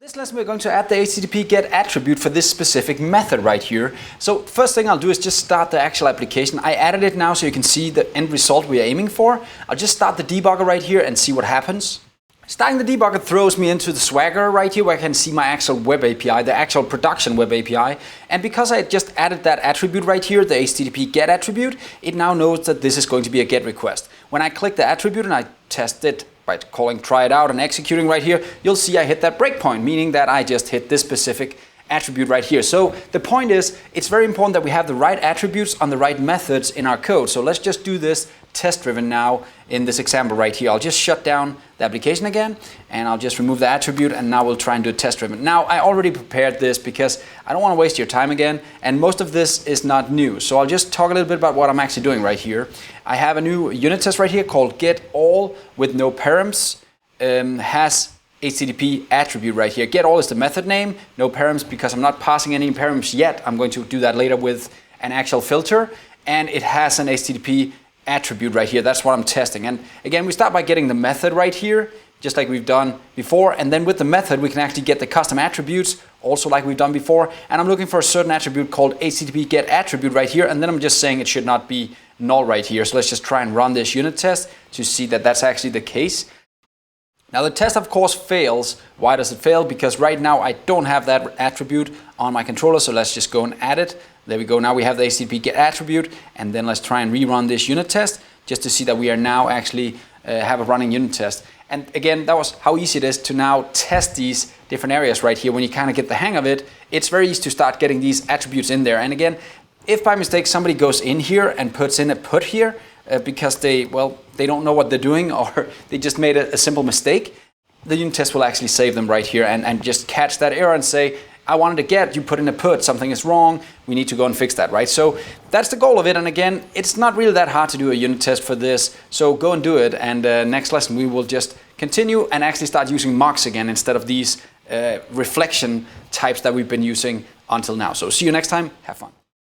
This lesson we're going to add the HttpGet attribute for this specific method right here. So first thing I'll do is just start the actual application. I added it now so you can see the end result we are aiming for. I'll just start the debugger right here and see what happens. Starting the debugger throws me into the Swagger right here where I can see my actual web API, the actual production web API. And because I just added that attribute right here, the HttpGet attribute, it now knows that this is going to be a GET request. When I click the attribute and I test it by calling try it out and executing right here, you'll see I hit that breakpoint, meaning that I just hit this specific attribute right here. So the point is, it's very important that we have the right attributes on the right methods in our code. So let's just do this test-driven now in this example right here. I'll just shut down the application again and I'll just remove the attribute, and now we'll try and do a test-driven. Now I already prepared this because I don't want to waste your time again, and most of this is not new. So I'll just talk a little bit about what I'm actually doing right here. I have a new unit test right here called get all with no params, has HTTP attribute right here. Get all is the method name, no params because I'm not passing any params yet. I'm going to do that later with an actual filter, and it has an HTTP attribute right here. That's what I'm testing. And again, we start by getting the method right here, just like we've done before, and then with the method we can actually get the custom attributes, also like we've done before. And I'm looking for a certain attribute called HttpGet attribute right here, and then I'm just saying it should not be null right here. So let's just try and run this unit test to see that that's actually the case. Now the test of course fails. Why does it fail? Because right now I don't have that attribute on my controller, so let's just go and add it. There we go, now we have the HttpGet attribute, and then let's try and rerun this unit test just to see that we are now actually have a running unit test. And again, that was how easy it is to now test these different areas right here. When you kind of get the hang of it, it's very easy to start getting these attributes in there. And again, if by mistake somebody goes in here and puts in a put here, because they don't know what they're doing, or they just made a simple mistake, the unit test will actually save them right here and just catch that error and say, I wanted to get, you put in a put, something is wrong, we need to go and fix that, right? So that's the goal of it, and again, it's not really that hard to do a unit test for this, so go and do it, and next lesson we will just continue and actually start using mocks again instead of these reflection types that we've been using until now. So see you next time, have fun.